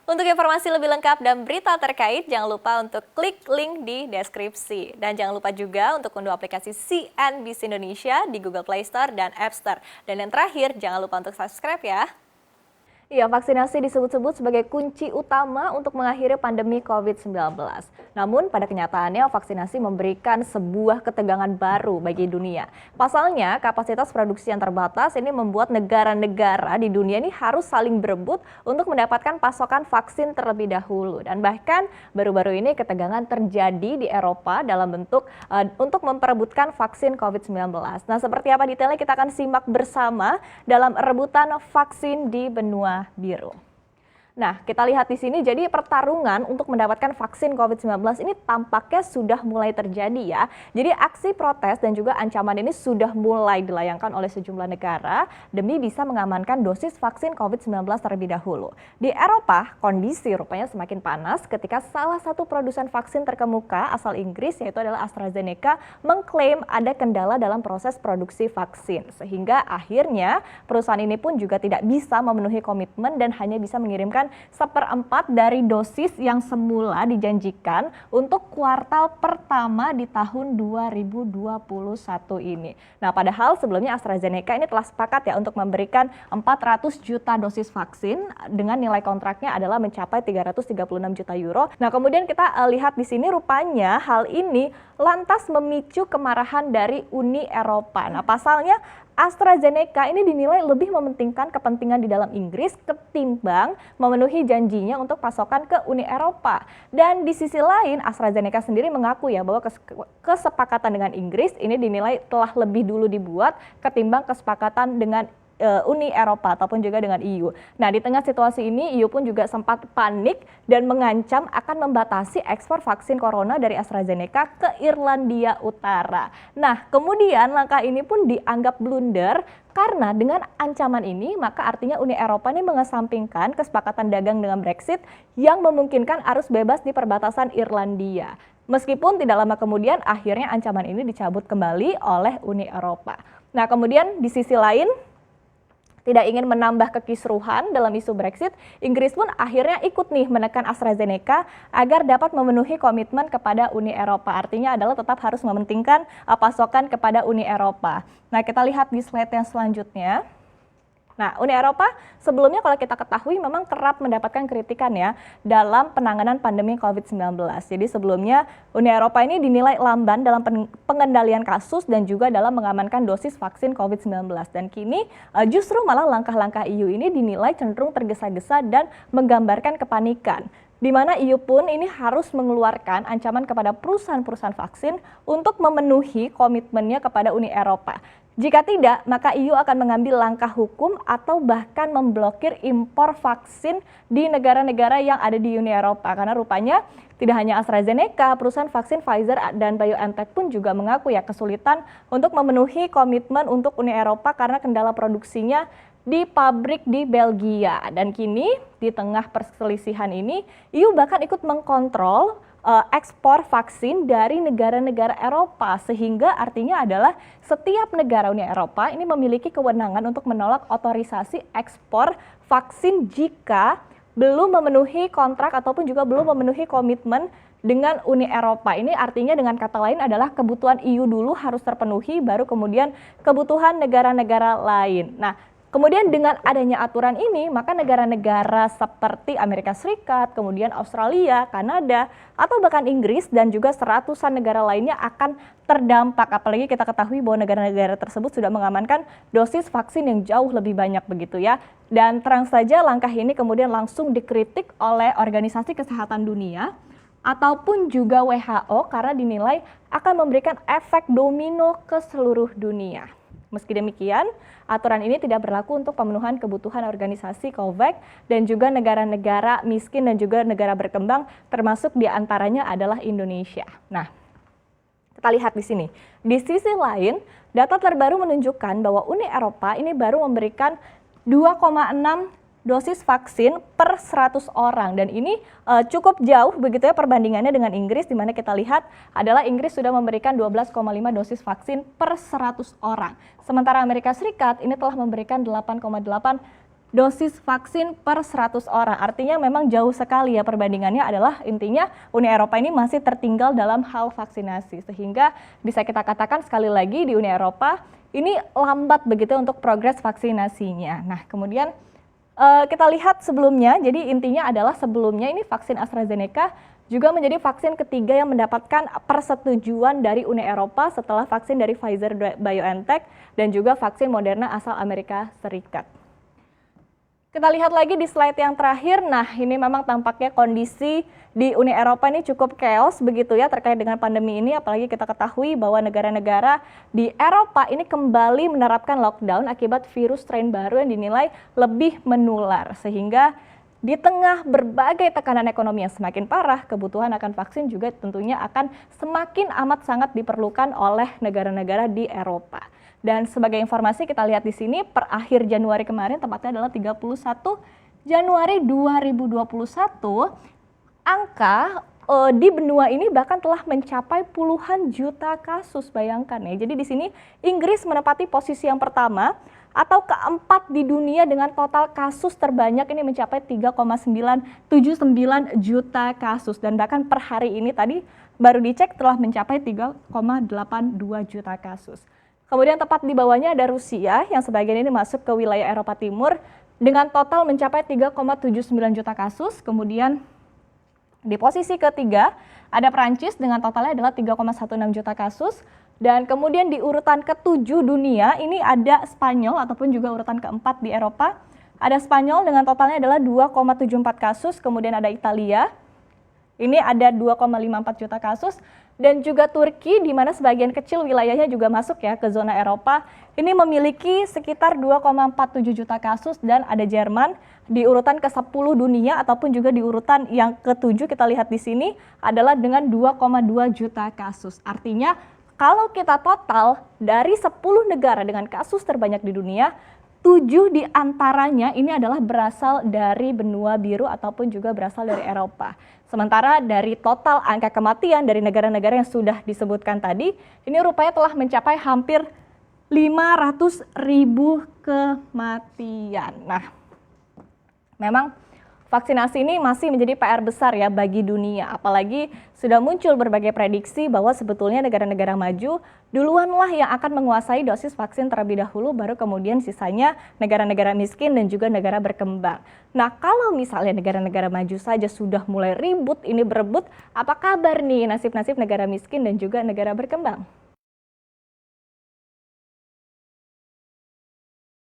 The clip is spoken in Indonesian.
Untuk informasi lebih lengkap dan berita terkait, jangan lupa untuk klik link di deskripsi. Dan jangan lupa juga untuk unduh aplikasi CNBC Indonesia di Google Play Store dan App Store. Dan yang terakhir, jangan lupa untuk subscribe ya. Iya, vaksinasi disebut-sebut sebagai kunci utama untuk mengakhiri pandemi COVID-19. Namun, pada kenyataannya vaksinasi memberikan sebuah ketegangan baru bagi dunia. Pasalnya, kapasitas produksi yang terbatas ini membuat negara-negara di dunia ini harus saling berebut untuk mendapatkan pasokan vaksin terlebih dahulu. Dan bahkan baru-baru ini ketegangan terjadi di Eropa dalam bentuk untuk memperebutkan vaksin COVID-19. Nah, seperti apa detailnya kita akan simak bersama dalam rebutan vaksin di benua biru. Nah, kita lihat di sini, jadi pertarungan untuk mendapatkan vaksin COVID-19 ini tampaknya sudah mulai terjadi ya. Jadi aksi protes dan juga ancaman ini sudah mulai dilayangkan oleh sejumlah negara demi bisa mengamankan dosis vaksin COVID-19 terlebih dahulu. Di Eropa, kondisi rupanya semakin panas ketika salah satu produsen vaksin terkemuka asal Inggris yaitu adalah AstraZeneca mengklaim ada kendala dalam proses produksi vaksin. Sehingga akhirnya perusahaan ini pun juga tidak bisa memenuhi komitmen dan hanya bisa mengirimkan 1/4 dari dosis yang semula dijanjikan untuk kuartal pertama di tahun 2021 ini. Nah, padahal sebelumnya AstraZeneca ini telah sepakat ya untuk memberikan 400 juta dosis vaksin dengan nilai kontraknya adalah mencapai 336 juta euro. Nah, kemudian kita lihat di sini rupanya hal ini lantas memicu kemarahan dari Uni Eropa. Nah, pasalnya AstraZeneca ini dinilai lebih mementingkan kepentingan di dalam Inggris ketimbang memenuhi janjinya untuk pasokan ke Uni Eropa. Dan di sisi lain AstraZeneca sendiri mengaku ya bahwa kesepakatan dengan Inggris ini dinilai telah lebih dulu dibuat ketimbang kesepakatan dengan Uni Eropa ataupun juga dengan EU. Nah, di tengah situasi ini EU pun juga sempat panik dan mengancam akan membatasi ekspor vaksin corona dari AstraZeneca ke Irlandia Utara. Nah, kemudian langkah ini pun dianggap blunder karena dengan ancaman ini maka artinya Uni Eropa ini mengesampingkan kesepakatan dagang dengan Brexit yang memungkinkan arus bebas di perbatasan Irlandia. Meskipun tidak lama kemudian akhirnya ancaman ini dicabut kembali oleh Uni Eropa. Nah, kemudian di sisi lain tidak ingin menambah kekisruhan dalam isu Brexit, Inggris pun akhirnya ikut nih menekan AstraZeneca agar dapat memenuhi komitmen kepada Uni Eropa. Artinya adalah tetap harus mementingkan pasokan kepada Uni Eropa. Nah, kita lihat di slide yang selanjutnya. Nah, Uni Eropa sebelumnya kalau kita ketahui memang kerap mendapatkan kritikan ya dalam penanganan pandemi COVID-19. Jadi sebelumnya Uni Eropa ini dinilai lamban dalam pengendalian kasus dan juga dalam mengamankan dosis vaksin COVID-19. Dan kini justru malah langkah-langkah EU ini dinilai cenderung tergesa-gesa dan menggambarkan kepanikan. Di mana EU pun ini harus mengeluarkan ancaman kepada perusahaan-perusahaan vaksin untuk memenuhi komitmennya kepada Uni Eropa. Jika tidak, maka EU akan mengambil langkah hukum atau bahkan memblokir impor vaksin di negara-negara yang ada di Uni Eropa. Karena rupanya tidak hanya AstraZeneca, perusahaan vaksin Pfizer dan BioNTech pun juga mengaku ya kesulitan untuk memenuhi komitmen untuk Uni Eropa karena kendala produksinya di pabrik di Belgia. Dan kini di tengah perselisihan ini, EU bahkan ikut mengkontrol ekspor vaksin dari negara-negara Eropa, sehingga artinya adalah setiap negara Uni Eropa ini memiliki kewenangan untuk menolak otorisasi ekspor vaksin jika belum memenuhi kontrak ataupun juga belum memenuhi komitmen dengan Uni Eropa. Ini artinya dengan kata lain adalah kebutuhan EU dulu harus terpenuhi, baru kemudian kebutuhan negara-negara lain. Nah, kemudian dengan adanya aturan ini, maka negara-negara seperti Amerika Serikat, kemudian Australia, Kanada, atau bahkan Inggris dan juga seratusan negara lainnya akan terdampak. Apalagi kita ketahui bahwa negara-negara tersebut sudah mengamankan dosis vaksin yang jauh lebih banyak begitu ya. Dan terang saja langkah ini kemudian langsung dikritik oleh Organisasi Kesehatan Dunia ataupun juga WHO karena dinilai akan memberikan efek domino ke seluruh dunia. Meski demikian, aturan ini tidak berlaku untuk pemenuhan kebutuhan organisasi COVAX dan juga negara-negara miskin dan juga negara berkembang, termasuk diantaranya adalah Indonesia. Nah, kita lihat di sini. Di sisi lain, data terbaru menunjukkan bahwa Uni Eropa ini baru memberikan 2,6 dosis vaksin per 100 orang dan ini cukup jauh begitu ya perbandingannya dengan Inggris, di mana kita lihat adalah Inggris sudah memberikan 12,5 dosis vaksin per 100 orang. Sementara Amerika Serikat ini telah memberikan 8,8 dosis vaksin per 100 orang. Artinya memang jauh sekali ya perbandingannya adalah intinya Uni Eropa ini masih tertinggal dalam hal vaksinasi. Sehingga bisa kita katakan sekali lagi di Uni Eropa ini lambat begitu untuk progres vaksinasinya. Nah kemudian kita lihat sebelumnya, jadi intinya adalah sebelumnya ini vaksin AstraZeneca juga menjadi vaksin ketiga yang mendapatkan persetujuan dari Uni Eropa setelah vaksin dari Pfizer-BioNTech dan juga vaksin Moderna asal Amerika Serikat. Kita lihat lagi di slide yang terakhir, nah ini memang tampaknya kondisi di Uni Eropa ini cukup chaos begitu ya terkait dengan pandemi ini, apalagi kita ketahui bahwa negara-negara di Eropa ini kembali menerapkan lockdown akibat virus strain baru yang dinilai lebih menular. Sehingga di tengah berbagai tekanan ekonomi yang semakin parah, kebutuhan akan vaksin juga tentunya akan semakin amat sangat diperlukan oleh negara-negara di Eropa. Dan sebagai informasi kita lihat di sini per akhir Januari kemarin, tepatnya adalah 31 Januari 2021, angka di benua ini bahkan telah mencapai puluhan juta kasus, bayangkan ya. Jadi di sini Inggris menempati posisi yang pertama atau keempat di dunia dengan total kasus terbanyak ini mencapai 3,979 juta kasus. Dan bahkan per hari ini tadi baru dicek telah mencapai 3,82 juta kasus. Kemudian tepat di bawahnya ada Rusia yang sebagian ini masuk ke wilayah Eropa Timur dengan total mencapai 3,79 juta kasus. Kemudian di posisi ketiga ada Perancis dengan totalnya adalah 3,16 juta kasus. Dan kemudian di urutan ke-7 dunia ini ada Spanyol ataupun juga urutan keempat di Eropa. Ada Spanyol dengan totalnya adalah 2,74 kasus, kemudian ada Italia. Ini ada 2,54 juta kasus. Dan juga Turki di mana sebagian kecil wilayahnya juga masuk ya ke zona Eropa. Ini memiliki sekitar 2,47 juta kasus dan ada Jerman di urutan ke-10 dunia ataupun juga di urutan yang ke-7 kita lihat di sini adalah dengan 2,2 juta kasus. Artinya kalau kita total dari 10 negara dengan kasus terbanyak di dunia, 7 di antaranya ini adalah berasal dari benua biru ataupun juga berasal dari Eropa. Sementara dari total angka kematian dari negara-negara yang sudah disebutkan tadi, ini rupanya telah mencapai hampir 500.000 kematian. Nah, memang vaksinasi ini masih menjadi PR besar ya bagi dunia, apalagi sudah muncul berbagai prediksi bahwa sebetulnya negara-negara maju duluanlah yang akan menguasai dosis vaksin terlebih dahulu, baru kemudian sisanya negara-negara miskin dan juga negara berkembang. Nah kalau misalnya negara-negara maju saja sudah mulai ribut ini berebut, apa kabar nih nasib-nasib negara miskin dan juga negara berkembang?